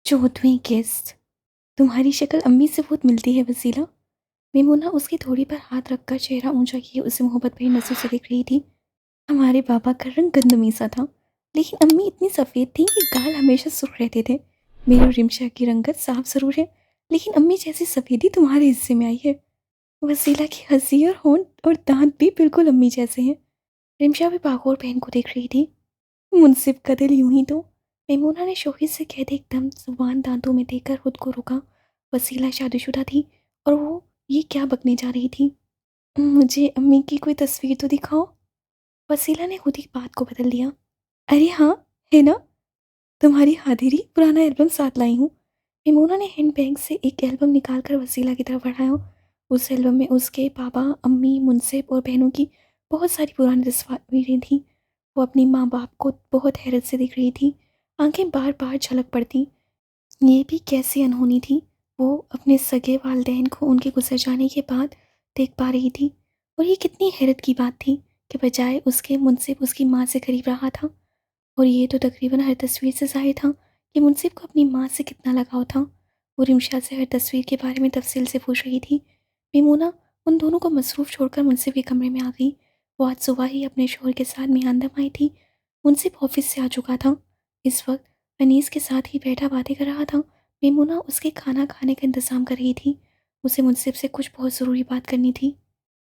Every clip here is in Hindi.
चौदहवीं किस्त। तुम्हारी शक्ल अम्मी से बहुत मिलती है वसीला। मेमूना उसकी थोड़ी पर हाथ रखकर चेहरा ऊंचा किए उसे मोहब्बत भरी नजरों से देख रही थी। हमारे बाबा का रंग गंदमी सा था, लेकिन अम्मी इतनी सफ़ेद थी कि गाल हमेशा सुर्ख रहते थे। मेरी और रिमशा की रंगत साफ जरूर है, लेकिन अम्मी जैसी सफ़ेदी तुम्हारे हिस्से में आई है। वसीला की हंसी और होंठ और दांत भी बिल्कुल अम्मी जैसे हैं। रिमशा भी बागोर बहन को देख रही थी। मुनसिफ का दिल यूं ही तो। मेमूना ने शोहर से कहते एकदम जुबान दांतों में देकर खुद को रोका। वसीला शादीशुदा थी और वो ये क्या बकने जा रही थी। मुझे अम्मी की कोई तस्वीर तो दिखाओ। वसीला ने खुद ही बात को बदल दिया। अरे हाँ, है ना, तुम्हारी हाजिरी पुराना एल्बम साथ लाई हूँ। मेमूना ने हैंड बैग से एक एल्बम निकाल कर वसीला की तरफ बढ़ाया। उस एल्बम में उसके पापा, अम्मी, मुनसिफ और बहनों की बहुत सारी पुरानी तस्वीरें थीं। वो अपनी माँ बाप को बहुत हैरत से देख रही थी। आंखें बार बार झलक पड़ती। ये भी कैसी अनहोनी थी। वो अपने सगे वालिदैन को उनके गुजर जाने के बाद देख पा रही थी। और ये कितनी हैरत की बात थी कि बजाय उसके मुनसिफ उसकी माँ से करीब रहा था। और ये तो तकरीबन हर तस्वीर से ज़ाहिर था कि मुनसिफ को अपनी माँ से कितना लगाव था। वो रिमशा से हर तस्वीर के बारे में तफसील से पूछ रही थी। मेमूना उन दोनों को मसरूफ़ छोड़कर मुनसिफ के कमरे में आ गई। वो आज सुबह ही अपने शोहर के साथ मियानदम आई थी। मुनसिफ ऑफिस से आ चुका था। इस वक्त अनीस के साथ ही बैठा बातें कर रहा था। मेमूना उसके खाना खाने का इंतज़ाम कर रही थी। उसे मुनसिफ से कुछ बहुत ज़रूरी बात करनी थी।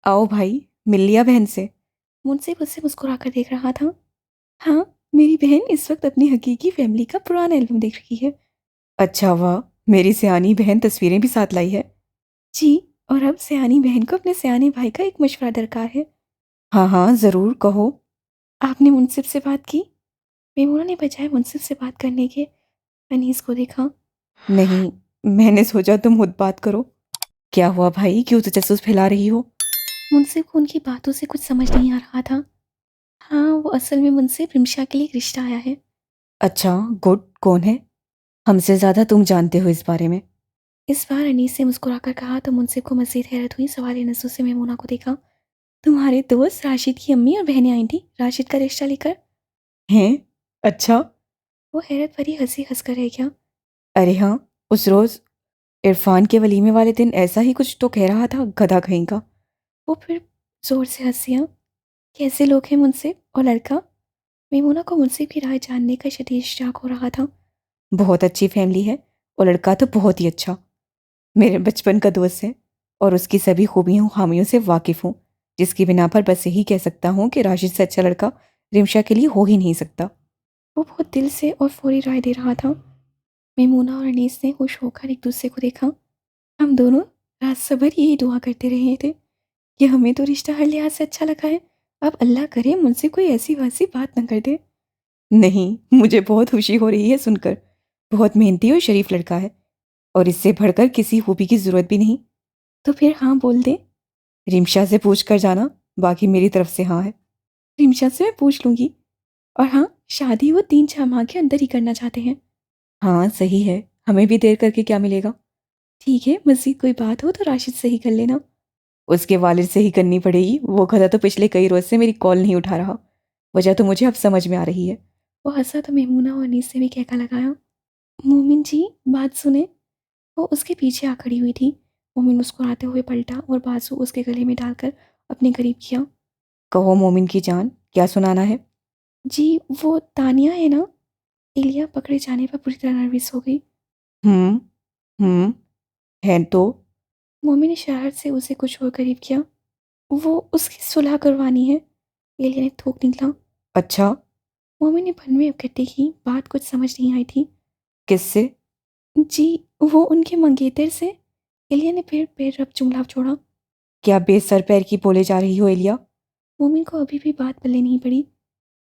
आओ भाई, मिल लिया बहन से। मुनसिफ उससे मुस्कुराकर देख रहा था। हाँ, मेरी बहन इस वक्त अपनी हकीकी फैमिली का पुराना एल्बम देख रही है। अच्छा वाह, मेरी सियानी बहन तस्वीरें भी साथ लाई है। जी, और अब सयानी बहन को अपने सयाने भाई का एक मशवरा दरकार है। हाँ हाँ, ज़रूर कहो। आपने मुनसिफ से बात की? मेमूना ने बजाय मुनसिफ से बात करने के अनीस को देखा। नहीं, मैंने सोचा तुम खुद बात करो। क्या हुआ भाई, क्यों तजस्सुस फैला रही हो? मुनसिफ को उनकी बातों से कुछ समझ नहीं आ रहा था। हाँ, वो असल में मुनसे रिमशा के लिए एक रिश्ता आया है। अच्छा, गुड। कौन है? हमसे ज़्यादा तुम जानते हो इस बारे में। इस बार अनीस से मुस्कुराकर कहा तो मुनसिफ को मजीद हैरत हुई। सवाल नजरों से मेमूना को देखा। तुम्हारे दोस्त राशिद की अम्मी और बहनें आई थी राशिद का रिश्ता लेकर। हैं? अच्छा। वो हैरत भरी हंसी हंसकर रह गया। अरे हाँ, उस रोज़ इरफान के वलीमे वाले दिन ऐसा ही कुछ तो कह रहा था, गधा कहीं का। वो फिर जोर से हंसिया। कैसे लोग हैं मुनसिफ और लड़का? मेमूना को मुनसिफ की राय जानने का शदीद शौक हो रहा था। बहुत अच्छी फैमिली है, और लड़का तो बहुत ही अच्छा। मेरे बचपन का दोस्त है, और उसकी सभी खूबियों खामियों से वाकिफ़ हूँ, जिसकी बिना पर बस यही कह सकता हूँ कि राशिद से अच्छा लड़का रिमशा के लिए हो ही नहीं सकता। वो बहुत दिल से और फौरी राय दे रहा था। मेमूना और अनीस ने खुश होकर एक दूसरे को देखा। हम दोनों रात सबर यही दुआ करते रहे थे कि हमें तो रिश्ता हर लिहाज से अच्छा लगा है। अब अल्लाह करे मुझसे कोई ऐसी वैसी बात न कर दे। नहीं, मुझे बहुत खुशी हो रही है सुनकर। बहुत मेहनती और शरीफ लड़का है, और इससे बढ़कर किसी खूबी की ज़रूरत भी नहीं। तो फिर हाँ बोल दे। रिमशा से पूछ कर जाना, बाकी मेरी तरफ से हाँ है। रिमशा से मैं पूछ लूंगी। और हाँ, शादी वो 3-4 माह के अंदर ही करना चाहते हैं। हाँ सही है, हमें भी देर करके क्या मिलेगा। ठीक है, मज़ीद कोई बात हो तो राशिद से ही कर लेना। उसके वालिद से ही करनी पड़ेगी, वो गधा तो पिछले कई रोज से मेरी कॉल नहीं उठा रहा। वजह तो मुझे अब समझ में आ रही है। वो हंसा तो मेमूना और अनीस ने भी कहका लगाया। मोमिन जी, बात सुने। वो उसके पीछे आ खड़ी हुई थी। मोमिन मुस्कुराते हुए पलटा और बाजू उसके गले में डालकर अपने करीब किया। कहो मोमिन की जान, क्या सुनाना है? जी, वो तानिया है ना? एलिया पकड़े जाने पर पूरी तरह नर्वस हो गई। हम्म। हम्म। है तो। मोमिन ने शरारत से उसे कुछ और करीब किया। वो उसकी सुलह करवानी है। एलिया ने थूक निकला। अच्छा। मोमिन ने मन में इकट्ठी की बात कुछ समझ नहीं आई थी। किससे? जी, वो उनके मंगेतर से। एलिया ने फिर पैर रब जुमला छोड़ा। क्या बेसर पैर की बोले जा रही हो एलिया? मोमिन को अभी भी बात पल्ले नहीं पड़ी।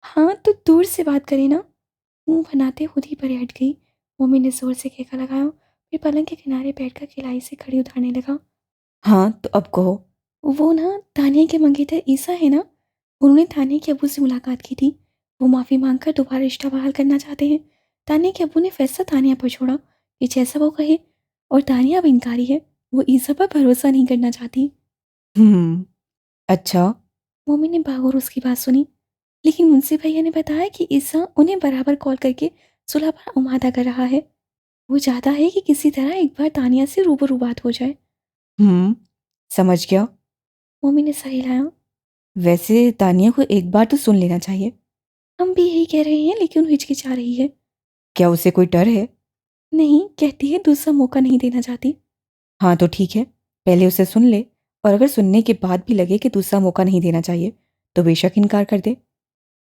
हाँ, तो दूर से बात करे ना। मुंह बनाते खुद ही परे हट गई। मोमिन ने जोर से खेका लगाया। फिर पलंग के किनारे बैठकर खिलाई से खड़ी उतारने लगा। हाँ तो अब कहो। वो ना, तानिया के मंगेतर ईसा है ना? उन्होंने तानिया के अब्बू से मुलाकात की थी। वो माफ़ी मांगकर दोबारा रिश्ता बहाल करना चाहते हैं। तानिया के अब्बू ने फैसला तानिया पर छोड़ा कि जैसा वो कहे। और तानिया अब इनकारी है। वो ईसा पर भरोसा नहीं करना चाहती। हम्म। अच्छा। मोमिन ने बागौर उसकी बात सुनी। लेकिन मुंशी भैया ने बताया कि ईसा उन्हें बराबर कॉल करके सुलह पर आमादा कर रहा है। वो चाहता है कि किसी तरह एक बार तानिया से रूबरू बात हो जाए। हम्म, समझ गया। मोमी ने सर हिलाया। वैसे तानिया को एक बार तो सुन लेना चाहिए। हम भी यही कह रहे हैं, लेकिन वो हिचकिचा रही है। क्या उसे कोई डर है? नहीं, कहती है दूसरा मौका नहीं देना चाहती। हाँ तो ठीक है, पहले उसे सुन ले, और अगर सुनने के बाद भी लगे कि दूसरा मौका नहीं देना चाहिए तो बेशक इनकार कर दे।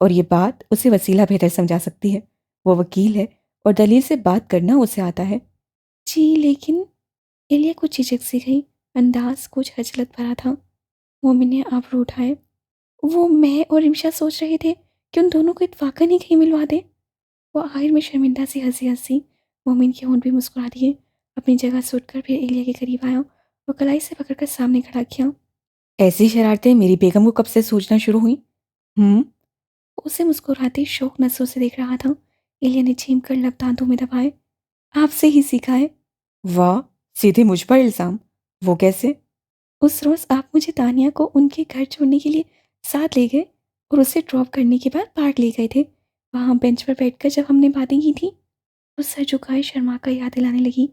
और ये बात उसे वसीला बेहतर समझा सकती है। वो वकील है और दलील से बात करना उसे आता है। जी लेकिन, एलिया कुछ झिझक सी गई। अंदाज कुछ हजलत भरा था। मोमिन ने आबरू उठाए। वो मैं और रिमशा सोच रहे थे कि उन दोनों को इत्फाकन ही कहीं मिलवा दे। वो आखिर में शर्मिंदा सी हंसी हंसी। मोमिन के होंठ भी मुस्कुरा दिए। अपनी जगह से उठकर फिर एलिया के करीब आया और कलाई से पकड़कर सामने खड़ा किया। ऐसी शरारतें मेरी बेगम को कब से सोचना शुरू हुई? हम्म। उसे मुस्कुराते शौक नजरों से देख रहा था। एलिया ने छीम कर लब दांतों में दबाए। आपसे ही सीखा है। वाह, सीधे मुझ पर इल्जाम। वो कैसे? उस रोज आप मुझे तानिया को उनके घर छोड़ने के लिए साथ ले गए और उसे ड्रॉप करने के बाद पार्क ले गए थे। वहां बेंच पर बैठकर जब हमने बातें की थी, वो सर झुकाए शर्मा कर याद दिलाने लगी।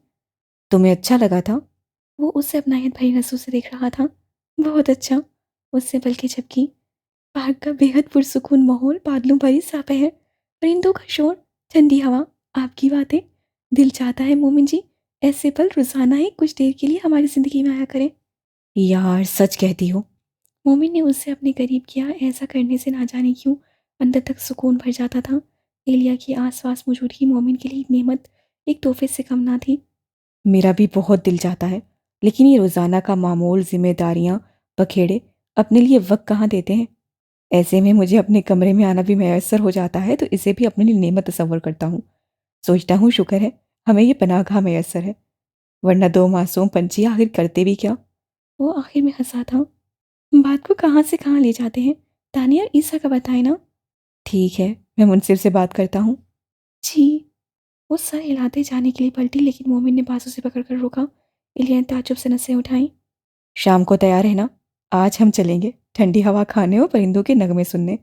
तुम्हें अच्छा लगा था? वो उसे अपनायत भरी नजरों से देख रहा था। बहुत अच्छा। उससे बल्कि झपकी। पार्क का बेहद पुरसुकून माहौल, बादलों भरी दोपहर, परिंदों का शोर, ठंडी हवा, आपकी बातें। दिल चाहता है मोमिन जी, ऐसे पल रोजाना ही कुछ देर के लिए हमारी जिंदगी में आया करें। यार सच कहती हो। मोमिन ने उससे अपने करीब किया। ऐसा करने से ना जाने क्यों अंदर तक सुकून भर जाता था। एलिया की आसपास मौजूदगी मोमिन के लिए एक नेमत, एक तोहफे से कम ना थी। मेरा भी बहुत दिल चाहता है, लेकिन ये रोजाना का मामूल, जिम्मेदारियां, बखेड़े, अपने लिए वक्त कहाँ देते हैं। ऐसे में मुझे अपने कमरे में आना भी मैसर हो जाता है, तो इसे भी अपने लिए नेमत तस्वर करता हूँ। सोचता हूँ शुक्र है हमें ये पनाहगाह मैसर है, वरना दो मासूम पंछी आखिर करते भी क्या। वो आखिर में हंसा था। बात को कहाँ से कहाँ ले जाते हैं। तानिया और ईसा का बताए ना। ठीक है, मैं मुनसिफ से बात करता हूँ। जी। वो सर हिलाते जाने के लिए पलटी, लेकिन मोमिन ने बाजू से पकड़कर रोका। एलिया ने ताज्जुब से नसें उठाई। शाम को तैयार है ना? आज हम चलेंगे ठंडी हवा खाने और परिंदों के नगमे सुनने।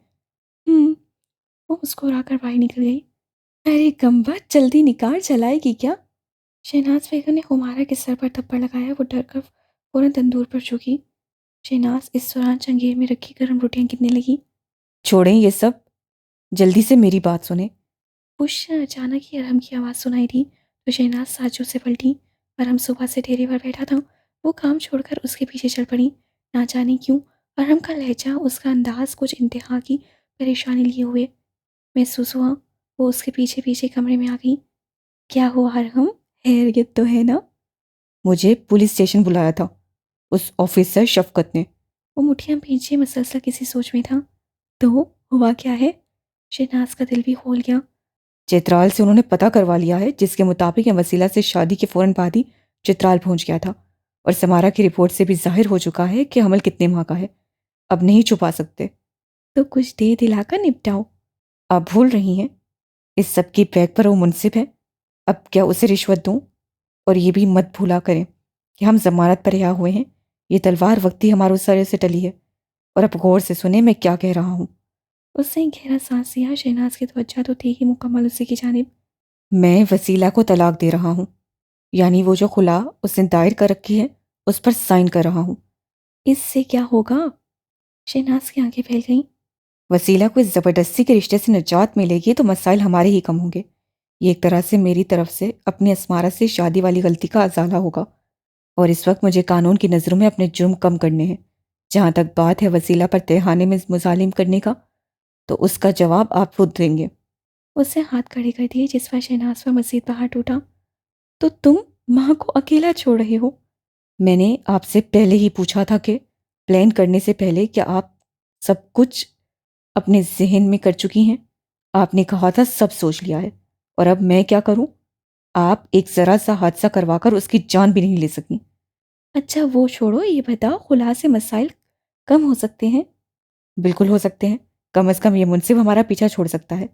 हम्म। वो मुस्कुराकर बाहर निकल गई। अरे गम्बा, जल्दी निकाल, चलाएगी क्या? शहनाज बेगम ने हुमारा के सर पर थप्पड़ लगाया। वो डर कर फौरन तंदूर पर झुकी। शहनाज इस दौरान चंगेर में रखी गर्म रोटियां गिनने लगी। छोड़ें ये सब, जल्दी से मेरी बात सुने। उस अचानक ही अरहम की आवाज़ सुनाई दी तो शहनाज साजों से पलटी। अरहम सुबह से ठेरे पर बैठा था। वो काम छोड़कर उसके पीछे चल पड़ी। ना जाने क्यों अरहम का लहजा, उसका अंदाज कुछ इंतहा की परेशानी लिए हुए महसूस हुआ। वो उसके पीछे पीछे कमरे में आ गई। क्या हुआ अरहम, हैरियत तो है ना? मुझे पुलिस स्टेशन बुलाया था उस ऑफिसर शफकत ने। वो मुठियां भींचे मसलसल किसी सोच में था। तो हुआ क्या है? शहनाज का दिल भी खोल गया। चित्राल से उन्होंने पता करवा लिया है, जिसके मुताबिक वसीला से शादी के फौरन बाद ही चित्राल पहुंच गया था। और समारा की रिपोर्ट से भी जाहिर हो चुका है कि हमल कितने माह का है। अब नहीं छुपा सकते। तो कुछ दे दिलाकर निपटाओ। आप भूल रही हैं, इस सब की बैग पर वो मुंसिफ है। अब क्या उसे रिश्वत दूं? और ये भी मत भूला करें कि हम जमानत पर रिहा हुए हैं। ये तलवार वक्ती हमारे सर से टली है। और अब गौर से सुने मैं क्या कह रहा हूँ। उसने एक गहरा सांस लिया। शहनाज की तवज्जो तो थी ही मुकम्मल उसी की जानिब। मैं वसीला को तलाक दे रहा हूँ, यानी वो जो खुला उसने दायर कर रखी है उस पर साइन कर रहा हूँ। इससे क्या होगा? शहनाज की आंखें फैल गईं। वसीला को इस जबरदस्ती के रिश्ते से निजात मिलेगी तो मसाइल हमारे ही कम होंगे। ये एक तरह से मेरी तरफ से अपनी अस्मारा से शादी वाली गलती का अजाला होगा। और इस वक्त मुझे कानून की नज़रों में अपने जुर्म कम करने हैं। जहाँ तक बात है वसीला पर तहखाने में मुजालिम करने का, तो उसका जवाब आप खुद देंगे। उसने हाथ खड़े कर दिए, जिस पर शहनाज पर मजीद बहा टूटा। तो तुम माँ को अकेला छोड़ रहे हो? मैंने आपसे पहले ही पूछा था कि प्लान करने से पहले क्या आप सब कुछ अपने जहन में कर चुकी हैं। आपने कहा था सब सोच लिया है। और अब मैं क्या करूं? आप एक जरा सा हादसा करवाकर उसकी जान भी नहीं ले सकी। अच्छा वो छोड़ो, ये बताओ खुला से मसाइल कम हो सकते हैं? बिल्कुल हो सकते हैं। कम से कम ये मुनसिफ हमारा पीछा छोड़ सकता है।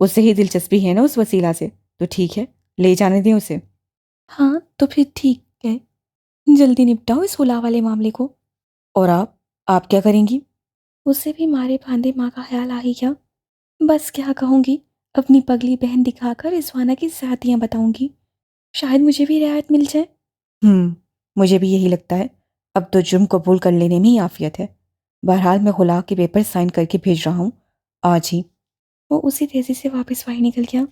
उसे ही दिलचस्पी है ना उस वसीला से, तो ठीक है, ले जाने दें उसे। हाँ तो फिर ठीक है, जल्दी निपटाओ इस हुला वाले मामले को। और आप क्या करेंगी? उसे भी मारे फांदे माँ का ख्याल आ ही गया। बस क्या कहूँगी, अपनी पगली बहन दिखाकर रिजवाना की ज़ातियाँ बताऊंगी। शायद मुझे भी रियायत मिल जाए। मुझे भी यही लगता है। अब तो जुर्म कबूल कर लेने में ही आफियत है। बहरहाल मैं खुला के पेपर साइन करके भेज रहा हूँ आज ही। वो उसी तेजी से वापस बाहर निकल गया।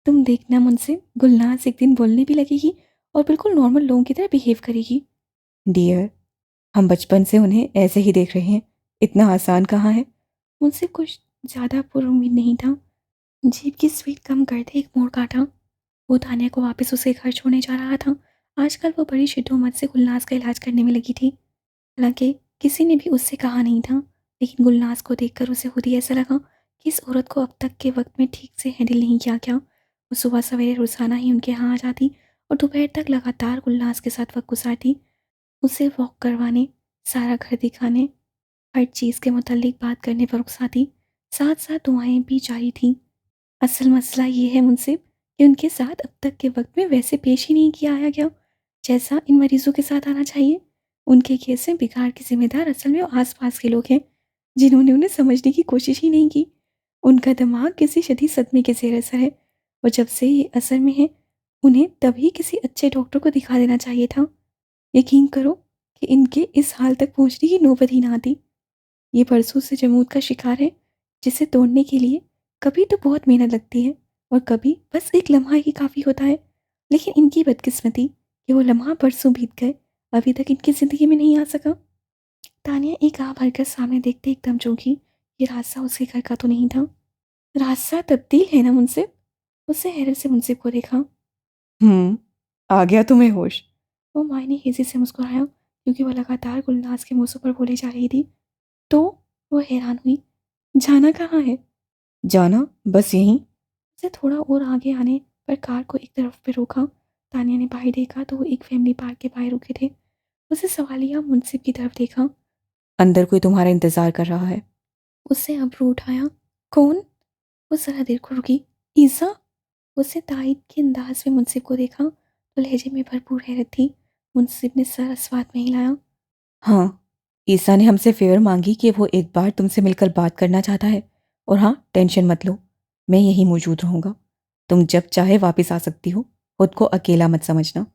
तुम देखना मुझसे, गुलनाज एक दिन बोलने भी लगेगी और बिल्कुल नॉर्मल लोगों की तरह बिहेव करेगी। डियर, हम बचपन से उन्हें ऐसे ही देख रहे हैं। इतना आसान कहाँ है। मुझसे कुछ ज़्यादा पूर्व उम्मीद नहीं था। जीप की स्पीड कम करते एक मोड़ काटा। वो तान्या को वापस उसे घर छोड़ने जा रहा था। आजकल वो बड़ी शिद्दत से गुलनाज का इलाज करने में लगी थी। हालांकि किसी ने भी उससे कहा नहीं था, लेकिन गुलनाज को देखकर उसे खुद ही ऐसा लगा कि इस औरत को अब तक के वक्त में ठीक से हैंडल नहीं किया गया। वो सुबह सवेरे रोजाना ही उनके यहाँ आ जाती और दोपहर तक लगातार गुलनाज के साथ वक्त गुजारती, उसे वॉक करवाने, सारा घर दिखाने, हर चीज़ के मुतालिक बात करने पर उकसाती। साथ साथ दुआएं भी जारी थीं। असल मसला ये है मुनसिब कि उनके साथ अब तक के वक्त में वैसे पेश ही नहीं किया आया गया जैसा इन मरीजों के साथ आना चाहिए। उनके केस में बिगाड़ के जिम्मेदार असल में वो आसपास के लोग हैं, जिन्होंने उन्हें समझने की कोशिश ही नहीं की। उनका दिमाग किसी शदीद सदमे के जेर असर है और जब से ये असर में है, उन्हें तभी किसी अच्छे डॉक्टर को दिखा देना चाहिए था। यकीन करो कि इनके इस हाल तक पहुंचने की नौबत ही ना आती। ये बरसों से जमूत का शिकार है, जिसे तोड़ने के लिए कभी तो बहुत मेहनत लगती है और कभी बस एक लम्हा ही काफ़ी होता है। लेकिन इनकी बदकिस्मती कि वो लम्हा बरसों बीत गए, अभी तक इनकी ज़िंदगी में नहीं आ सका। तानिया एक आह भरकर सामने देखते एकदम चौंकी। ये रास्ता उसके घर का तो नहीं था। रास्ता तब्दील है ना मुनसिब? उससे हैरत से मुनसिब को देखा। हम्म आ गया तुम्हें होश। वो मायने हेजी से मुस्कुराया, क्योंकि वो लगातार गुलनाज के मुंह पर बोले जा रही थी। तो वो हैरान हुई। जाना कहाँ है? जाना बस यहीं। उसे थोड़ा और आगे आने पर कार को एक तरफ पे रोका। तानिया ने बाहर देखा तो वो एक फैमिली पार्क के बाहर रुके थे। उसे सवालिया मुनसिब की तरफ देखा। अंदर कोई तुम्हारा इंतजार कर रहा है। उससे अब्रू उठाया। कौन? वो जरा देर को रुकी। ईसा? उससे तायद के अंदाज में मुनसिब को देखा तो लहजे में भरपूर हैरत थी। मुनसिब ने सर अस्वाद में हिलाया। हाँ, ईसा ने हमसे फेवर मांगी कि वो एक बार तुमसे मिलकर बात करना चाहता है। और हाँ, टेंशन मत लो, मैं यहीं मौजूद रहूंगा। तुम जब चाहे वापस आ सकती हो। खुद को अकेला मत समझना।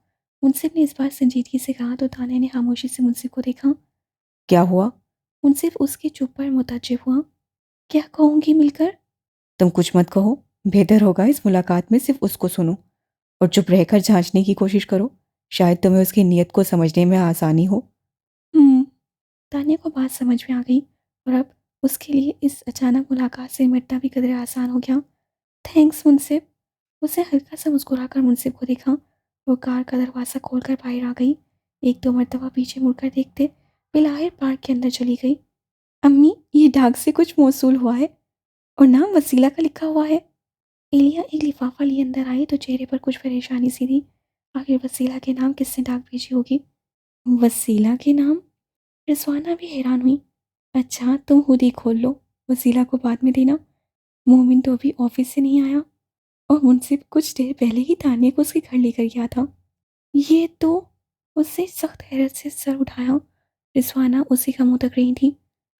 मुनसिब ने इस बार संजीदगी से कहा तो तानिया ने खामोशी से मुनसिब को देखा। क्या हुआ। मुनसिब उसके चुप पर मुताज्जिब हुआ। क्या कहूँगी मिलकर? तुम कुछ मत कहो। बेहतर होगा इस मुलाकात में सिर्फ उसको सुनो और चुप रहकर जांचने की कोशिश करो। शायद तुम्हें उसकी नीयत को समझने में आसानी हो। हम्म। तान्या को बात समझ में आ गई और अब उसके लिए इस अचानक मुलाकात से निपटना भी कदरे आसान हो गया। थैंक्स मुनसिब। उसे हल्का सा मुस्कुराकर मुनसिब को देखा। वो कार का दरवाज़ा खोलकर बाहर आ गई। एक दो मरतबा पीछे मुड़कर देखते बिलाहिर पार्क के अंदर चली गई। अम्मी, ये डाक से कुछ मौसूल हुआ है और नाम वसीला का लिखा हुआ है। एलिया एक लिफाफा लिए अंदर आई तो चेहरे पर कुछ परेशानी सी थी। आखिर वसीला के नाम किसने डाक भेजी होगी? वसीला के नाम? रिजवाना भी हैरान हुई। अच्छा, तुम खुद ही खोल लो, वसीला को बाद में देना। मोमिन तो अभी ऑफिस से नहीं आया और मुनसिब कुछ देर पहले ही तानिया को उसके घर लेकर गया था। ये तो। उससे सख्त हैरत से सर उठाया। रिजवाना उसी का मुंह तक रही थी।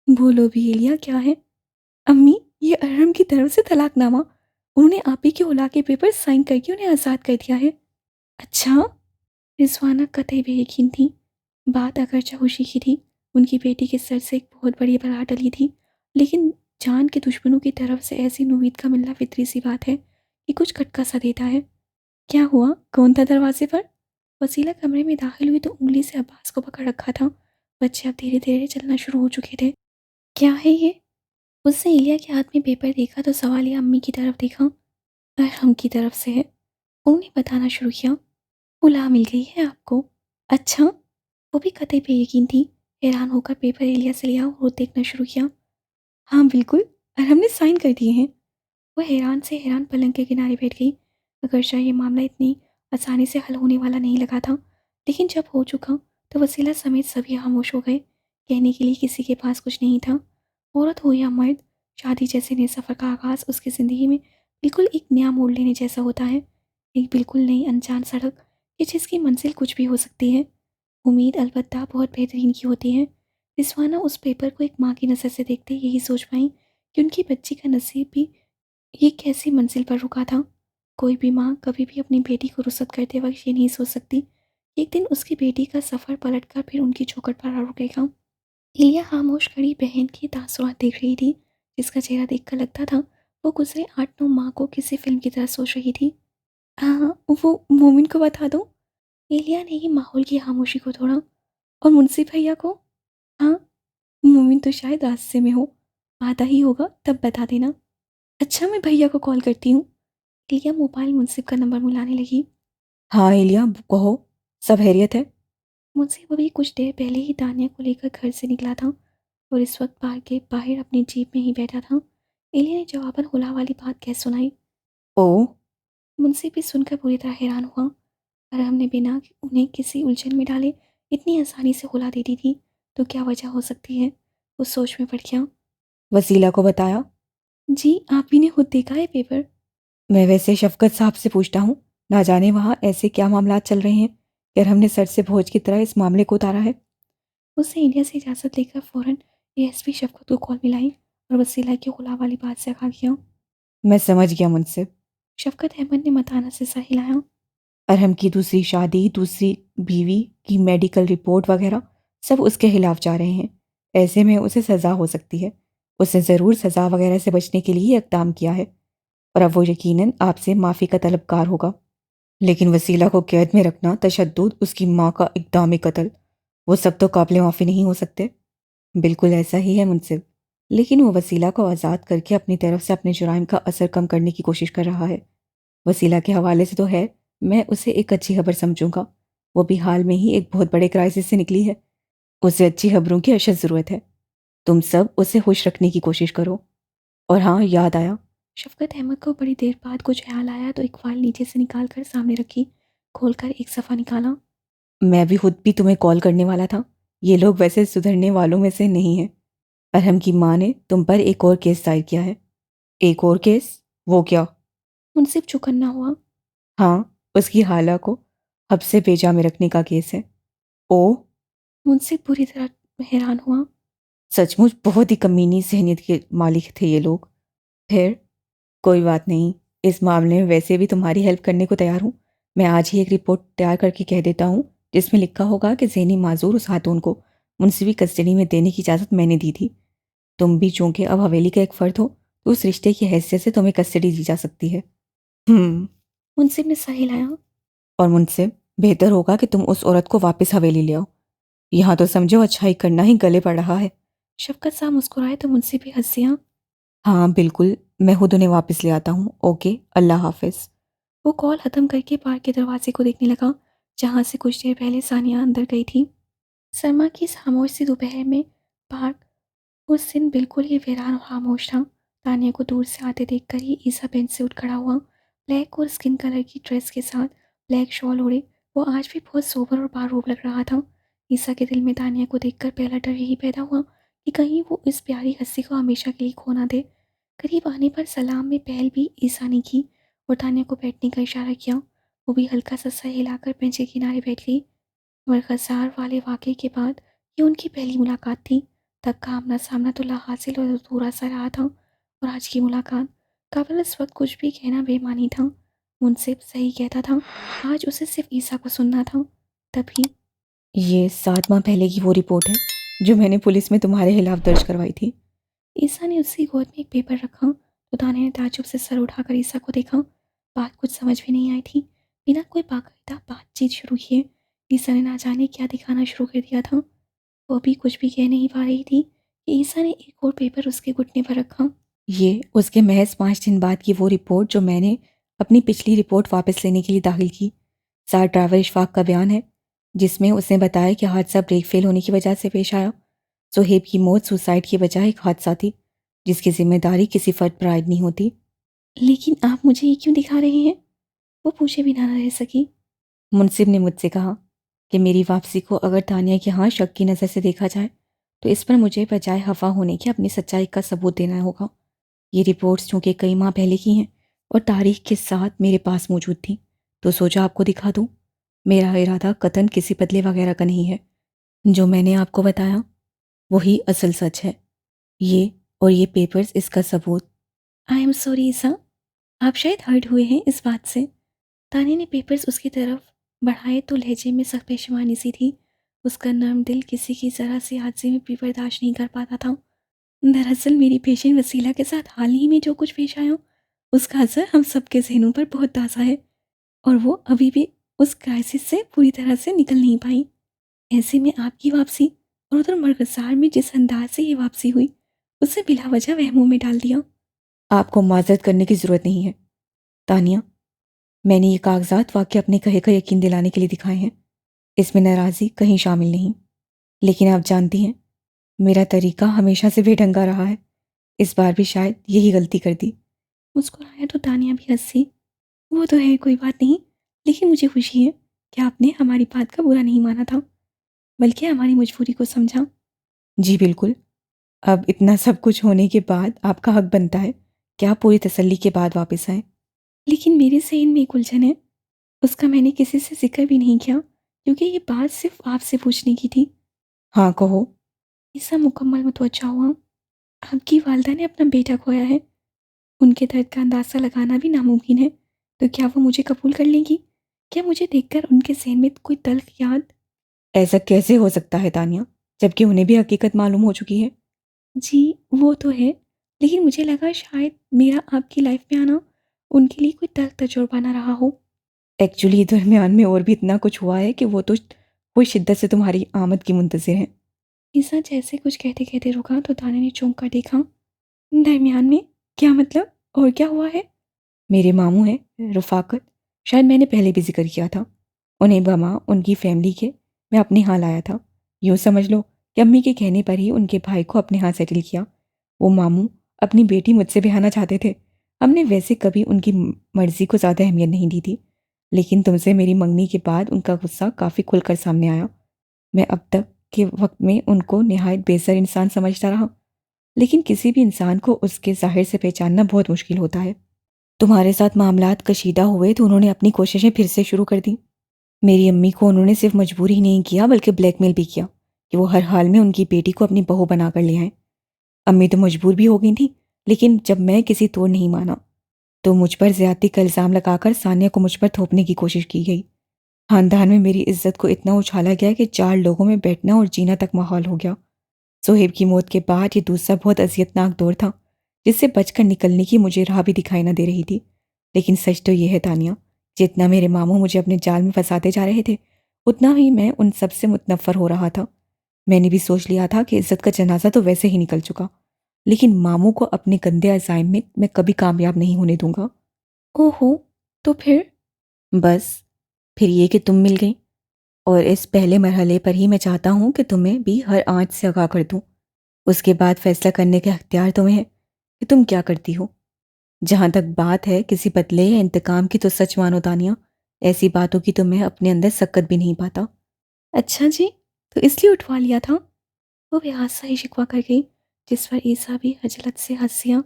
बोलो भी एलिया, क्या है? अम्मी, ये अरहम की तरफ से तलाकनामा। उन्होंने आप ही के औला के पेपर साइन करके उन्हें आज़ाद कर दिया है। अच्छा? रिजवाना कतई बेयकीन थी। बात अगरचे खुशी की थी, उनकी बेटी के सर से एक बहुत बड़ी बला टली थी, लेकिन जान के दुश्मनों की तरफ से ऐसी उम्मीद का मिलना फितरी सी बात है कि कुछ खटका सा देता है। क्या हुआ? कौन था दरवाजे पर? वसीला कमरे में दाखिल हुई तो उंगली से अब्बास को पकड़ रखा था। बच्चे अब धीरे धीरे चलना शुरू हो चुके थे। क्या है ये? उसने इलिया के हाथ में पेपर देखा तो सवालिया अम्मी की तरफ देखा। अरहम की तरफ से है। उन्हें बताना शुरू किया। उला मिल गई है आपको? अच्छा? वो भी कतई पे यकीन थी। हैरान होकर पेपर एलिया से लिया और देखना शुरू किया। हाँ बिल्कुल, और हमने साइन कर दिए हैं। वह हैरान से हैरान पलंग के किनारे बैठ गई। अगरचा ये मामला इतनी आसानी से हल होने वाला नहीं लगा था, लेकिन जब हो चुका तो वसीला समेत सभी खामोश हो गए। कहने के लिए किसी के पास कुछ नहीं था। औरत हो या मर्द, शादी जैसे नए सफ़र का आगाज़ उसकी ज़िंदगी में बिल्कुल एक नया मोड़ लेने जैसा होता है। एक बिल्कुल नई अनजान सड़क कि जिसकी मंजिल कुछ भी हो सकती है। उम्मीद अलबत्ता बहुत बेहतरीन की होती है। रिस्वाना उस पेपर को एक माँ की नज़र से देखते यही सोच पाई कि उनकी बच्ची का नसीब भी ये कैसी मंजिल पर रुका था। कोई भी माँ कभी भी अपनी बेटी को रुखसत करते वक्त ये नहीं सोच सकती कि एक दिन उसकी बेटी का सफ़र पलटकर फिर उनकी चौखट पर आ रुकेगा। इलिया खामोश खड़ी बहन की तासुरात देख रही थी, जिसका चेहरा देखकर लगता था वो गुजरे 8-9 माह को किसी फिल्म की तरह सोच रही थी। हाँ, वो मोमिन को बता दूँ? एलिया ने ही माहौल की खामोशी को तोड़ा। और मुंशी भैया को? हाँ, मोमिन तो शायद रास्ते में हो, आता ही होगा, तब बता देना। अच्छा, मैं भैया को कॉल करती हूँ। एलिया मोबाइल मुंसिफ का नंबर मिलाने लगी। हाँ एलिया, कहो, सब खैरियत है? मुंसिफ अभी कुछ देर पहले ही तानिया को लेकर घर से निकला था और इस वक्त पार्क के बाहर अपनी जीप में ही बैठा था। एलिया ने जवाबन हुला वाली बात कह सुनाई। ओ, मुंसिफ भी सुनकर पूरी तरह हैरान हुआ। और हमने बिना उन्हें किसी उलझन में डाले इतनी आसानी से हुला दे दी थी, तो क्या वजह हो सकती है? उस सोच में पड़ गया। वसीला को बताया? जी, आप ही ने खुद देखा है पेपर? मैं वैसे शफकत साहब से पूछता हूँ, ना जाने वहाँ ऐसे क्या मामलात चल रहे हैं, यार हमने सर से भोज की तरह इस मामले को उतारा है। उसने इंडिया से इजाज़त लेकर फ़ौरन एएसपी शफकत को कॉल मिलाई और वसीला की गुलाम वाली बात से आगाह किया। मैं समझ गया मुंसिफ। शफकत अहमद ने मताना से सर हिलाया। अरहम की दूसरी शादी, दूसरी बीवी की मेडिकल रिपोर्ट वगैरह सब उसके खिलाफ जा रहे हैं। ऐसे में उसे सज़ा हो सकती है। उसने ज़रूर सज़ा वगैरह से बचने के लिए इक़दाम किया है और अब वो यकीनन आपसे माफ़ी का तलबगार होगा। लेकिन वसीला को कैद में रखना, तशद्दुद, उसकी माँ का इक़दाम कत्ल, वो सब तो काबिल माफ़ी नहीं हो सकते। बिल्कुल ऐसा ही है मुंसिफ। लेकिन वो वसीला को आज़ाद करके अपनी तरफ से अपने जुराइम का असर कम करने की कोशिश कर रहा है। वसीला के हवाले से तो है, मैं उसे एक अच्छी खबर समझूंगा। वो भी हाल में ही एक बहुत बड़े क्राइसिस से निकली है। उसे अच्छी खबरों की अशद ज़रूरत है। तुम सब उसे खुश रखने की कोशिश करो। और हाँ, याद आया, शफकत अहमद को बड़ी देर बाद कुछ ख्याल आया तो एक फाइल नीचे से निकाल कर सामने रखी। खोलकर एक सफ़ा निकाला। मैं भी खुद भी तुम्हें कॉल करने वाला था। ये लोग वैसे सुधरने वालों में से नहीं हैं। अरहम की माँ ने तुम पर एक और केस दायर किया है। एक और केस? वो क्या? मुंसिफ चौकन्ना हुआ। हाँ, उसकी हाला को हब्से भेजा में रखने का केस है। ओ, मुंसिफ पूरी तरह हैरान हुआ। सचमुच बहुत ही कमीनी जहनीत के मालिक थे ये लोग। फिर कोई बात नहीं, इस मामले में वैसे भी तुम्हारी हेल्प करने को तैयार हूँ। मैं आज ही एक रिपोर्ट तैयार करके कह देता हूँ, जिसमें लिखा होगा कि ज़हनी माजूर उस खातून को मुंसिफी कस्टडी में देने की इजाज़त मैंने दी थी। तुम भी चूंकि अब हवेली का एक फ़र्द हो, तो उस रिश्ते की हैसियत से तुम्हें कस्टडी दी जा सकती है। हम्म। मुंसिफ ने सर हिलाया। और मुझसे बेहतर होगा कि तुम उस औरत को वापस हवेली ले आओ। यहाँ तो समझो अच्छाई करना ही गले पड़ रहा है। शफकत साहब मुस्कुराए तो मुंसिफ भी हंसियाँ। हाँ बिल्कुल, मैं खुद उन्हें वापस ले आता हूँ। ओके, अल्लाह हाफिज़। वो कॉल ख़त्म करके पार्क के दरवाजे को देखने लगा, जहाँ से कुछ देर पहले सानिया अंदर गई थी। सरमा की इस खामोश सी दोपहर में पार्क उस दिन बिल्कुल ही वीरान और खामोश था। तानिया को दूर से आते देखकर ही ईसा बेंच से उठ खड़ा हुआ। ब्लैक और स्किन कलर की ड्रेस के साथ ब्लैक शॉल ओढ़े वो आज भी बहुत सोबर और बारूब लग रहा था। ईसा के दिल में तानिया को देखकर पहला डर यही पैदा हुआ कि कहीं वो इस प्यारी हस्ती को हमेशा के लिए खो ना दे। करीब आने पर सलाम में पहल भी ईसा ने की और तानिया को बैठने का इशारा किया। वो भी हल्का सा सर हिलाकर बेंच के किनारे बैठ गई। बरगज़ार वाले वाक़े के बाद ये उनकी पहली मुलाकात थी। तब का आमना-सामना तो लाहासिल और अधूरा-सा रहा था और आज की मुलाकात काबिल इस वक़्त कुछ भी कहना बेईमानी था। मुंसिफ सही कहता था, आज उसे सिर्फ़ ईसा को सुनना था। तभी ये 7 माह पहले की वो रिपोर्ट है जो मैंने पुलिस में तुम्हारे खिलाफ दर्ज करवाई थी। ईसा ने उसकी गोद में एक पेपर रखा तो दानिया ने ताज्जुब से सर उठाकर ईसा को देखा। बात कुछ समझ में नहीं आई थी। बिना कोई बाकायदा बातचीत शुरू किए ईसा ने ना जाने क्या दिखाना शुरू कर दिया था। वो अभी कुछ भी कह नहीं पा रही थी कि ईसा ने एक और पेपर उसके घुटने पर रखा। ये उसके महज 5 दिन बाद की वो रिपोर्ट जो मैंने अपनी पिछली रिपोर्ट वापस लेने के लिए दाखिल की। सार ड्राइवर इशफाक का बयान है, जिसमें उसने बताया कि हादसा ब्रेक फेल होने की वजह से पेश आया। सोहेब की मौत सुसाइड की बजाय एक हादसा थी, जिसकी जिम्मेदारी किसी फर्द पर आयद नहीं होती। लेकिन आप मुझे ये क्यों दिखा रहे हैं? वो पूछे बिना न रह सकी। मुंसिफ ने मुझसे कहा कि मेरी वापसी को अगर तानिया के यहाँ शक की नज़र से देखा जाए, तो इस पर मुझे बजाय हवा होने के अपनी सच्चाई का सबूत देना होगा। ये रिपोर्ट्स चूँकि कई माह पहले की हैं और तारीख के साथ मेरे पास मौजूद थी, तो सोचा आपको दिखा दूँ। मेरा इरादा कतन किसी बदले वगैरह का नहीं है। जो मैंने आपको बताया वही असल सच है। ये और ये पेपर्स इसका सबूत। आई एम सॉरी ईसा। आप शायद हर्ट हुए हैं इस बात से। तान्या ने पेपर्स उसकी तरफ बढ़ाए तो लहजे में सख्त पेशवानी सी थी। उसका नर्म दिल किसी की ज़रा सी हादसे में भी बर्दाश्त नहीं कर पाता था। दरअसल मेरी पेशेंट वसीला के साथ हाल ही में जो कुछ पेश आया, उसका असर हम सबके जहनों पर बहुत ताज़ा है और वो अभी भी उस क्राइसिस से पूरी तरह से निकल नहीं पाई। ऐसे में आपकी वापसी और उधर मरकज़ार में जिस अंदाज से ये वापसी हुई, उसे बिला वजह वहमों में डाल दिया। आपको माजरत करने की ज़रूरत नहीं है तानिया। मैंने ये कागजात वाकई अपने कहे का यकीन दिलाने के लिए दिखाए हैं। इसमें नाराज़ी कहीं शामिल नहीं। लेकिन आप जानती हैं, मेरा तरीका हमेशा से बेढंगा रहा है। इस बार भी शायद यही गलती कर दी। मुस्कुराया तो तानिया भी हंसी। वो तो है, कोई बात नहीं, लेकिन मुझे खुशी है कि आपने हमारी बात का बुरा नहीं माना था, बल्कि हमारी मजबूरी को समझा। जी बिल्कुल। अब इतना सब कुछ होने के बाद आपका हक बनता है कि आप पूरी तसल्ली के बाद वापस आएं। लेकिन मेरे ज़हन में एक उलझन है, उसका मैंने किसी से ज़िक्र भी नहीं किया, क्योंकि ये बात सिर्फ़ आपसे पूछने की थी। हाँ कहो। ऐसा मुकम्मल मुतवज्जा हुआ, आपकी वालिदा ने अपना बेटा खोया है। उनके दर्द का अंदाज़ा लगाना भी नामुमकिन है, तो क्या वो मुझे कबूल कर लेंगी? क्या मुझे देखकर उनके ज़हन में कोई तल्ख़ याद? ऐसा कैसे हो सकता है तानिया, जबकि उन्हें भी हकीकत मालूम हो चुकी है। जी, वो तो है, लेकिन मुझे लगा शायद मेरा आपकी लाइफ़ में आना उनके लिए कोई तल्ख़ तजुर्बा ना रहा हो। एक्चुअली दरमियान में और भी इतना कुछ हुआ है कि वो तो कोई शिद्दत से तुम्हारी आमद की मुंतज़िर हैं। ईसा जैसे कुछ कहते-कहते रुका तो ताने ने चौंक कर देखा। दरमियान में? क्या मतलब? और क्या हुआ है? मेरे मामू हैं रफ़ाकत, शायद मैंने पहले भी ज़िक्र किया था। उन्हें बमा उनकी फ़ैमिली के मैं अपने यहाँ लाया था। यूँ समझ लो कि अम्मी के कहने पर ही उनके भाई को अपने यहाँ सेटल किया। वो मामू अपनी बेटी मुझसे ब्याहना चाहते थे। हमने वैसे कभी उनकी मर्ज़ी को ज़्यादा अहमियत नहीं दी थी। लेकिन तुमसे मेरी मंगनी के बाद उनका गुस्सा काफ़ी खुलकर सामने आया। मैं अब तक के वक़्त में उनको निहायत बेसर इंसान समझता रहा। लेकिन किसी भी इंसान को उसके ज़ाहिर से पहचानना बहुत मुश्किल होता है। तुम्हारे साथ मामलात कशीदा हुए तो उन्होंने अपनी कोशिशें फिर से शुरू कर दी। मेरी अम्मी को उन्होंने सिर्फ मजबूर ही नहीं किया बल्कि ब्लैकमेल भी किया कि वो हर हाल में उनकी बेटी को अपनी बहू बनाकर ले आए। अम्मी तो मजबूर भी हो गई थी, लेकिन जब मैं किसी तोड़ नहीं माना तो मुझ पर ज़्यादती का इल्ज़ाम लगाकर सानिया को मुझ पर थोपने की कोशिश की गई। खानदान में मेरी इज्जत को इतना उछाला गया कि 4 लोगों में बैठना और जीना तक माहौल हो गया। सोहेब की मौत के बाद ये दूसरा बहुत अज़ियतनाक दौर था, जिससे बचकर निकलने की मुझे राह भी दिखाई ना दे रही थी। लेकिन सच तो ये है तानिया, जितना मेरे मामू मुझे अपने जाल में फंसाते जा रहे थे, उतना ही मैं उन सबसे मुतनफ़र हो रहा था। मैंने भी सोच लिया था कि इज़्ज़त का जनाज़ा तो वैसे ही निकल चुका, लेकिन मामू को अपने गंदे अज़ाइम में मैं कभी कामयाब नहीं होने दूँगा। ओहो! तो फिर? बस, फिर ये कि तुम मिल गई और इस पहले मरहले पर ही मैं चाहता हूँ कि तुम्हें भी हर आँच से आगाह कर दूँ। उसके बाद फैसला करने का इख्तियार तुम्हें है कि तुम क्या करती हो। जहाँ तक बात है किसी बदले या इंतकाम की, तो सच मानो तानिया, ऐसी बातों की तो मैं अपने अंदर सकत भी नहीं पाता। अच्छा जी, तो इसलिए उठवा लिया था? वो बेहासा ही शिकवा कर गई, जिस पर ईसा भी हजलत से हँस दिया।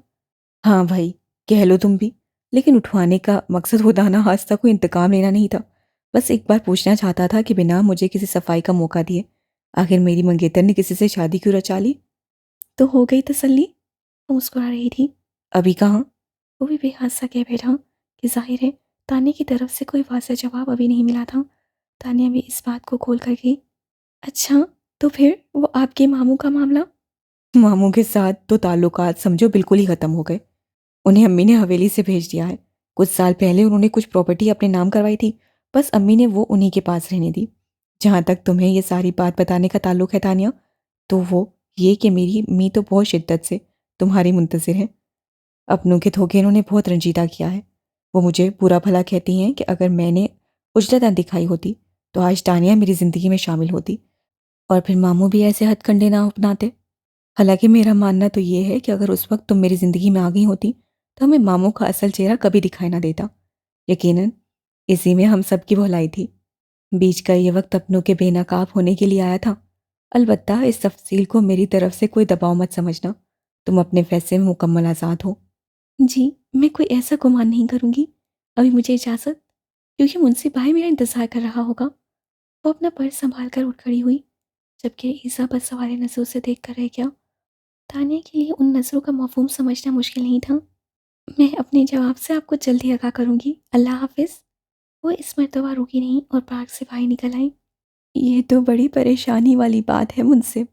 हाँ भाई, कह लो तुम भी। लेकिन उठवाने का मकसद खुदा ना खास्ता कोई इंतकाम लेना नहीं था। बस एक बार पूछना चाहता था कि बिना मुझे किसी सफाई का मौका दिए आखिर मेरी मंगेतर ने किसी से शादी क्यों रचा ली। तो हो गई तसल्ली? वो मुस्कुरा रही थी। अभी कहाँ। वो भी बेहासा कह बैठा कि ज़ाहिर है तान्या की तरफ से कोई वाज़ेह जवाब अभी नहीं मिला था। तान्या भी इस बात को खोल कर गई। अच्छा, तो फिर वो आपके मामू का मामला? मामू के साथ तो ताल्लुकात समझो बिल्कुल ही खत्म हो गए। उन्हें अम्मी ने हवेली से भेज दिया है। कुछ साल पहले उन्होंने कुछ प्रॉपर्टी अपने नाम करवाई थी, बस अम्मी ने वो उन्हीं के पास रहने दी। जहाँ तक तुम्हें ये सारी बात बताने का ताल्लुक है तानिया, तो वो ये कि मेरी अम्मी तो बहुत शिद्दत से तुम्हारी मुंतज़िर हैं। अपनों के धोखे इन्होंने बहुत रंजीदा किया है। वो मुझे बुरा भला कहती हैं कि अगर मैंने उजलत न दिखाई होती तो आज तानिया मेरी ज़िंदगी में शामिल होती और फिर मामू भी ऐसे हथकंडे ना अपनाते। हालांकि मेरा मानना तो ये है कि अगर उस वक्त तुम मेरी ज़िंदगी में आ गई होती तो हमें मामू का असल चेहरा कभी दिखाई ना देता। यकीनन इसी में हम सब की भलाई थी। बीच का ये वक्त अपनों के बेनकाब होने के लिए आया था। अलबत्ता इस तफसील को मेरी तरफ से कोई दबाव मत समझना। तुम अपने फैसले में मुकम्मल आज़ाद हो। जी, मैं कोई ऐसा गुमान नहीं करूँगी। अभी मुझे इजाज़त, क्योंकि मुंशी भाई मेरा इंतज़ार कर रहा होगा। वो अपना पर्स सँभाल कर उठ खड़ी हुई, जबकि ईसा बस सवाले नज़रों से देख कर रह गया। तान्या के लिए उन नज़रों का मफ़हूम समझना मुश्किल नहीं था। मैं अपने जवाब से आपको जल्दी आगाह करूँगी। अल्लाह हाफ़िज़। वो इस मर्तबा रुकी नहीं और पार्क से बाहर निकल आई। ये तो बड़ी परेशानी वाली बात है मुनसिब।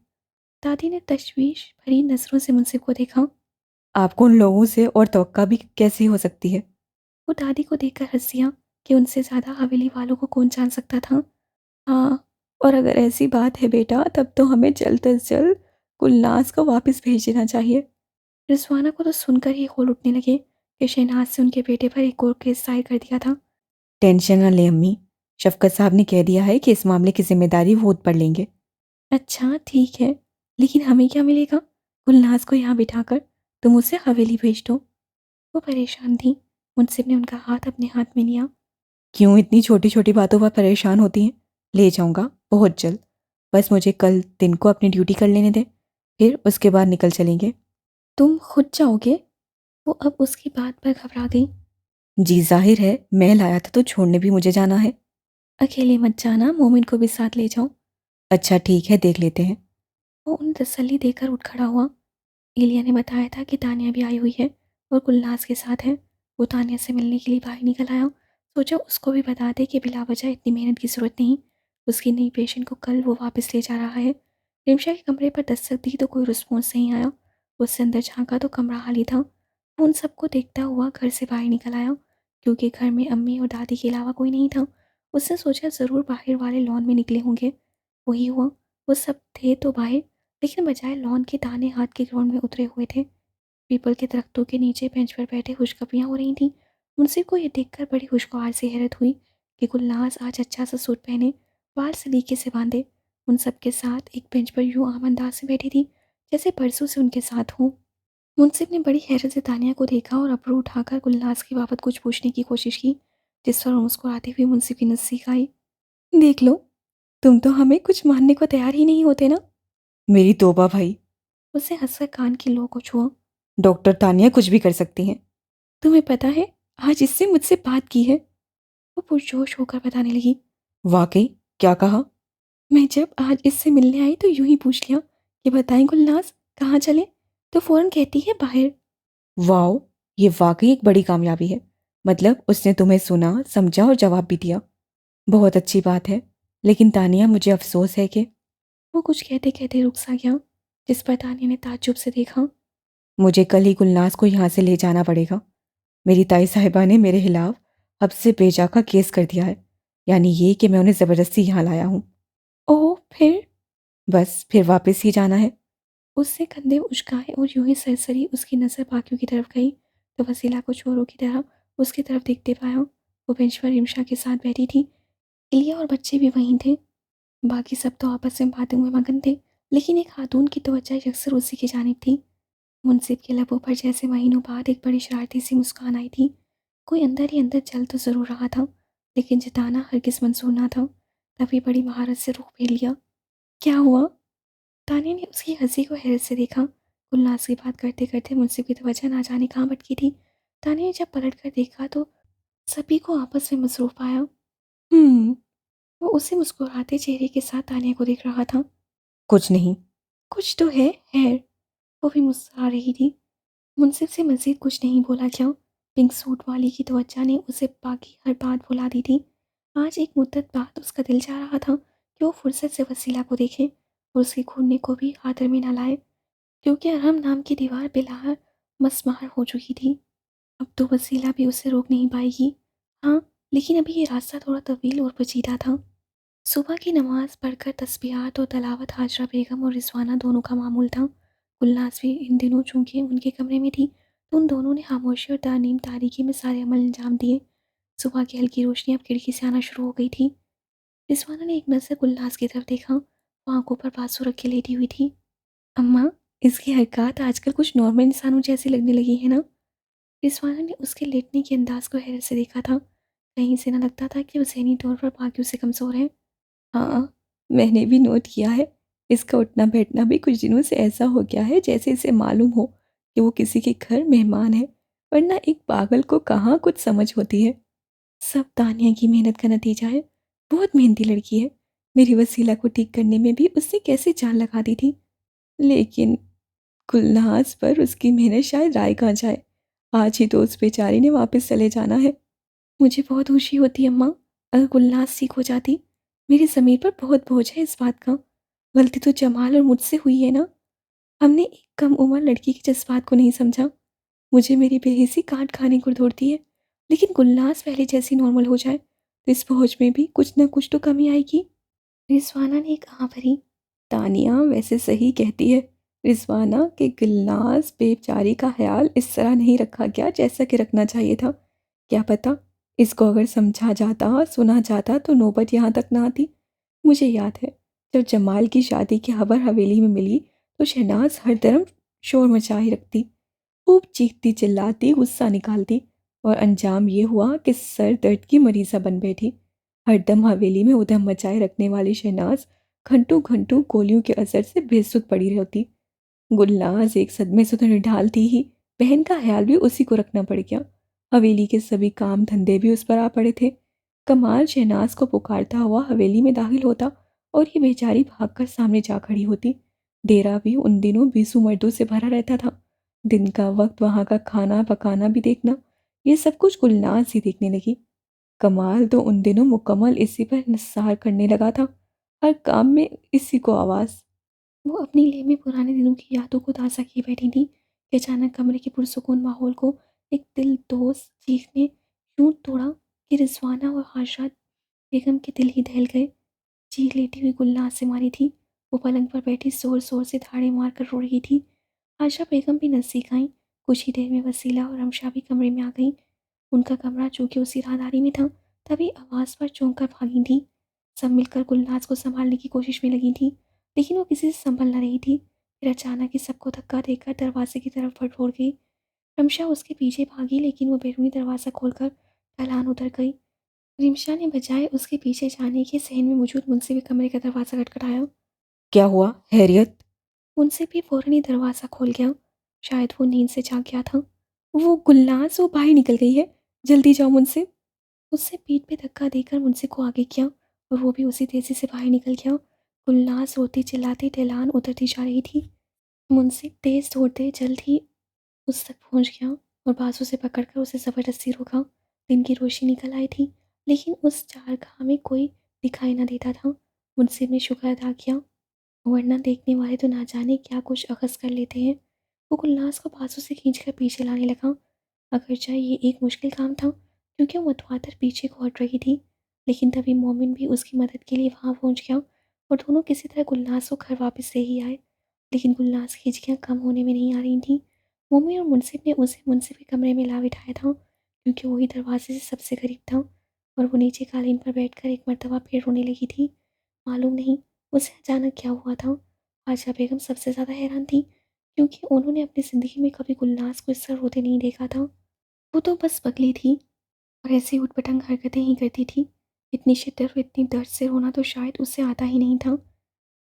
दादी ने तशवीश भरी नज़रों से मुंसिफ को देखा। आपको उन लोगों से और तवक्का भी कैसी हो सकती है? वो दादी को देखकर हँस दिया कि उनसे ज़्यादा हवेली वालों को कौन जान सकता था। हाँ, और अगर ऐसी बात है बेटा, तब तो हमें जल्द अज जल्द गुलनाज को वापस भेज देना चाहिए। रिजवाना को तो सुनकर ही होल उठने लगे कि शहनाज से उनके बेटे पर एक और केस दायर कर दिया था। टेंशन ना लें अम्मी, शफकत साहब ने कह दिया है कि इस मामले की जिम्मेदारी वो खुद पर लेंगे। अच्छा ठीक है, लेकिन हमें क्या मिलेगा? गुलनाज को यहाँ बिठाकर तुम उसे हवेली भेज दो। वो परेशान थी। मुंसिफ ने उनका हाथ अपने हाथ में लिया। क्यों इतनी छोटी छोटी बातों पर परेशान होती हैं? ले जाऊंगा बहुत जल्द। बस मुझे कल दिन को अपनी ड्यूटी कर लेने दें, फिर उसके बाद निकल चलेंगे। तुम खुद जाओगे? वो अब उसकी बात पर घबरा गई। जी जाहिर है, मैं लाया था तो छोड़ने भी मुझे जाना है। अकेले मत जाना, मोमिन को भी साथ ले जाओ। अच्छा ठीक है, देख लेते हैं। वो उन्हें तसल्ली देकर उठ खड़ा हुआ। एलिया ने बताया था कि तानिया भी आई हुई है और गुलनाज के साथ है। वो तानिया से मिलने के लिए बाहर निकल आया। सोचा उसको भी बता दे कि बिला वजह इतनी मेहनत की ज़रूरत नहीं। उसकी नई पेशेंट को कल वो वापस ले जा रहा है। रिमशा के कमरे पर दस्तक दी तो कोई रिस्पॉन्स नहीं आया। उससे अंदर झांका तो कमरा खाली था। वो उन सबको देखता हुआ घर से बाहर निकल आया, क्योंकि घर में अम्मी और दादी के अलावा कोई नहीं था। उसने सोचा ज़रूर बाहर वाले लॉन में निकले होंगे। वही हुआ। वो सब थे तो बाहर, लेकिन बजाय लॉन के दाने हाथ के ग्राउंड में उतरे हुए थे। पीपल के दरख्तों के नीचे बेंच पर बैठे खुशखबरियाँ हो रही थीं। मुंसिफ को यह देखकर बड़ी खुशगवार सी हैरत हुई कि गुलनाज आज अच्छा सा सूट पहने, बाल सलीके से बांधे, उन सब के साथ एक बेंच पर यूं आम अंदाज से बैठी थी जैसे परसों से उनके साथ हो। मुंसिफ ने बड़ी हैरत से तानिया को देखा और अबरू उठाकर गुलनाज की बाबत कुछ पूछने की कोशिश की, जिस पर मुस्कुराते हुए मुंसिफ की नज़दीक आई। देख लो, तुम तो हमें कुछ मानने को तैयार ही नहीं होते ना। मेरी तौबा भाई, उसने हंसकर कान की लो को छुआ। डॉक्टर तानिया कुछ भी कर सकती हैं। तुम्हें पता है, आज इससे मुझसे बात की है। वो पुरजोश होकर बताने लगी। वाकई? क्या कहा? मैं जब आज इससे मिलने आई तो यूं ही पूछ लिया कि बताएं गुलनाज कहाँ चले, तो फौरन कहती है बाहर। वाओ, ये वाकई एक बड़ी कामयाबी है। मतलब उसने तुम्हें सुना, समझा और जवाब भी दिया। बहुत अच्छी बात है। लेकिन तानिया, मुझे अफसोस है कि वो कुछ कहते कहते रुक सा गया, जिस पर तानिया ने ताज्जुब से देखा। मुझे कल ही गुलनाज को यहाँ से ले जाना पड़ेगा। मेरी ताई साहिबा ने मेरे खिलाफ हद से बेजा का केस कर दिया है। यानी ये कि मैं उन्हें ज़बरदस्ती यहाँ लाया हूँ। ओह फिर? बस फिर वापस ही जाना है। उससे कंधे उचकाए और यूं ही सरसरी उसकी नज़र बाकियों की तरफ गई तो वसीला को चोरों की तरह उसकी तरफ देखते पाया। वो बेंच पर रिमशा के साथ बैठी थी। इलिया और बच्चे भी वहीं थे। बाकी सब तो आपस में बातों में मगन थे, लेकिन एक खातून की तवज्जो अक्सर उसी की जानिब थी। मुंसिफ के लबों पर जैसे महीनों बाद एक बड़ी शरारती सी मुस्कान आई थी। कोई अंदर ही अंदर जल तो ज़रूर रहा था, लेकिन जताना हरगिज़ मंजूर ना था। तभी बड़ी महारत से रुख फेर लिया। क्या हुआ? तानिया ने उसकी हंसी को हैरत से देखा। गुलनाज की बात करते करते मुंसिफ की तवज्जो ना जाने कहाँ भटकी थी। तानिया ने जब पलट कर देखा तो सभी को आपस में मसरूफ पाया। हम्म। वो उसी मुस्कुराते चेहरे के साथ तानिया को देख रहा था। कुछ नहीं। कुछ तो है, खैर। वो भी मुस्कुरा रही थी। मुंसिफ से मज़ीद कुछ नहीं बोला क्या? पिंक सूट वाली की तवज्जो ने उसे बाकी हर बात भुला दी थी। आज एक मुद्दत बाद उसका दिल चाह रहा था कि वो फुर्सत से वसीला को देखे और उसके घूरने को भी खातिर में न लाए, क्योंकि अरहम नाम की दीवार बेलहार मसमार हो चुकी थी। अब तो वसीला भी उसे रोक नहीं पाएगी। हाँ, लेकिन अभी ये रास्ता थोड़ा तवील और पेचीदा था। सुबह की नमाज पढ़कर तस्बीहात और तलावत हाजरा बेगम और रिजवाना दोनों का मामूल था। गुलनाज भी इन दिनों चूंकि उनके कमरे में थी, तो उन दोनों ने खामोशी और तानीम तारीकी में सारे अमल अंजाम दिए। सुबह की हल्की रोशनी अब खिड़की से आना शुरू हो गई थी। रिजवाना ने एक नज़र गुलनाज की तरफ देखा। वो आंखों पर बाजू रख के लेटी हुई थी। अम्मा, इसकी हरकत आजकल कुछ नॉर्मल इंसानों जैसी लगने लगी है ना? रिजवाना ने उसके लेटने के अंदाज को हैरत से देखा था। कहीं से न लगता था कि वो ज़हनी तौर पर बाकियों से कमज़ोर है। हाँ, मैंने भी नोट किया है। इसका उठना बैठना भी कुछ दिनों से ऐसा हो गया है जैसे इसे मालूम हो कि वो किसी के घर मेहमान है, वरना एक पागल को कहाँ कुछ समझ होती है। सब तानिया की मेहनत का नतीजा है। बहुत मेहनती लड़की है। मेरी वसीला को ठीक करने में भी उसने कैसे जान लगा दी थी। लेकिन गुलनाज पर उसकी मेहनत शायद राय कहाँ जाए। आज ही तो उस बेचारी ने वापस चले जाना है। मुझे बहुत खुशी होती अम्मा, अगर गुलनाज ठीक हो जाती। मेरे ज़मीर पर बहुत बोझ है इस बात का। गलती तो जमाल और मुझसे हुई है ना। हमने एक कम उम्र लड़की के जज्बात को नहीं समझा। मुझे मेरी बेहिसी काट खाने को दौड़ती है, लेकिन गुलनाज पहले जैसी नॉर्मल हो जाए तो इस बोझ में भी कुछ ना कुछ तो कमी आएगी। रिजवाना ने एक आह भरी। तानिया वैसे सही कहती है रिजवाना कि गुलनाज बेचारी का ख्याल इस तरह नहीं रखा गया जैसा कि रखना चाहिए था। क्या पता इसको अगर समझा जाता सुना जाता तो नौबत यहाँ तक ना आती। मुझे याद है जब जमाल की शादी की खबर हवेली में मिली तो शहनाज हर तरफ शोर मचाए रखती, खूब चीखती चिल्लाती गुस्सा निकालती, और अंजाम ये हुआ कि सर दर्द की मरीजा बन बैठी। हरदम हवेली में उधम मचाए रखने वाली शहनाज घंटों घंटों गोलियों के असर से बेसुध पड़ी रहती। गुलनाज एक सदमे से तो निढाल थी ही, बहन का ख्याल भी उसी को रखना पड़ गया। हवेली के सभी काम धंधे भी उस पर आ पड़े थे। कमाल शहनाज को पुकारता हुआ हवेली में दाखिल होता और ये बेचारी भागकर सामने जा खड़ी होती। डेरा भी उन दिनों बेसु मर्दों से भरा रहता था। दिन का वक्त वहां का खाना पकाना भी देखना, ये सब कुछ गुलनाज ही देखने लगी। कमाल तो उन दिनों मुकम्मल इसी पर निसार करने लगा था, हर काम में इसी को आवाज़। वो अपनी लेह में पुराने दिनों की यादों को ताज़ा किए बैठी थी कि अचानक कमरे के पुरसुकून माहौल को एक दिल दोस्त चीख ने यूं तोड़ा कि रिजवाना और हाशरात बेगम के दिल ही दहल गए। चीख लेटी हुई गुलनाज से मारी थी। वो पलंग पर बैठी ज़ोर ज़ोर से धाड़े मार कर रो रही थी। आशा बेगम भी नज़दीक आईं। कुछ ही देर में वसीला और अमशा भी कमरे में आ गईं। उनका कमरा चूंकि उसी राहदारी में था, तभी आवाज़ पर चौंक कर भागी थी। सब मिलकर गुलनाज को संभालने की कोशिश में लगी थी, लेकिन वो किसी से संभल न रही थी। फिर अचानक ही सबको धक्का देकर दरवाजे की तरफ फटफोड़ गई। रमशा उसके पीछे भागी, लेकिन वो बैरूनी दरवाज़ा खोलकर ढलान उतर गई। रिमशा ने बजाय उसके पीछे जाने के सहन में मौजूद मुंसिफ के कमरे का दरवाज़ा खटखटाया। क्या हुआ हैरियत? मुंसिफ भी फौरन ही दरवाज़ा खोल गया। शायद वो नींद से जाग गया था। वो गुलनाज, वो बाहर निकल गई है, जल्दी जाओ मुंसिफ। उससे पीठ पे धक्का देकर मुंसिफ को आगे किया और वो भी उसी तेज़ी से बाहर निकल गया। गुलनाज रोती चिल्लाती ढलान उतरती जा रही थी। मुंसिफ तेज़ दौड़ते जल्द ही उस तक पहुंच गया और बाजू से पकड़कर उसे ज़बरदस्ती रोका। दिन की रोशनी निकल आई थी, लेकिन उस चारगाह में कोई दिखाई न देता था। मुंसिफ ने शुक्र अदा किया, वरना देखने वाले तो ना जाने क्या कुछ अखज़ कर लेते हैं। वो गुलनाज को बाजू से खींचकर पीछे लाने लगा। अगरचे ये एक मुश्किल काम था, क्योंकि वो मतवातर पीछे को हट रही थी, लेकिन तभी मोमिन भी उसकी मदद के लिए वहाँ पहुँच गया और दोनों किसी तरह गुलनाज को घर वापस ले ही आए। लेकिन गुलनाज की हिचकियाँ कम होने में नहीं आ रही थीं। मोमिन और मुंसिफ ने उसे मुंसिफ के कमरे में ला बिठाया था, क्योंकि वही दरवाजे से सबसे करीब था, और वो नीचे कालीन पर बैठकर एक मरतबा फिर रोने लगी थी। मालूम नहीं उसे अचानक क्या हुआ था। आशा बेगम सबसे ज़्यादा हैरान थी, क्योंकि उन्होंने अपनी ज़िंदगी में कभी गुलनाज को इस तरह रोते नहीं देखा था। वो तो बस पगली थी और ऐसी उटपटांग हरकतें ही करती थी। इतनी शिद्दत और इतनी दर्द से रोना तो शायद उससे आता ही नहीं था।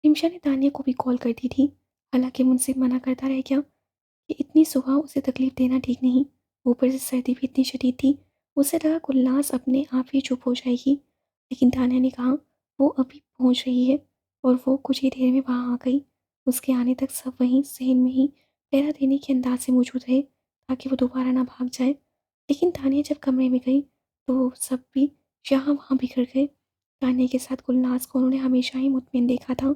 रिमशा ने तानिया को भी कॉल कर दी थी, हालांकि मुझसे मना करता रह गया कि इतनी सुबह उसे तकलीफ़ देना ठीक नहीं। ऊपर से सर्दी भी इतनी शदीद थी, उसे लगा गुलनाज अपने आप ही चुप हो जाएगी। लेकिन तानिया ने कहा वो अभी पहुंच रही है, और वो कुछ ही देर में वहाँ आ गई। उसके आने तक सब वहीं सहन में ही पहरा देने के अंदाज से मौजूद रहे, ताकि वो दोबारा ना भाग जाए। लेकिन तानिया जब कमरे में गई तो सब भी यहाँ वहाँ बिखर गए। तानिया के साथ गुलनाज को उन्होंने हमेशा ही मुतमिन देखा था।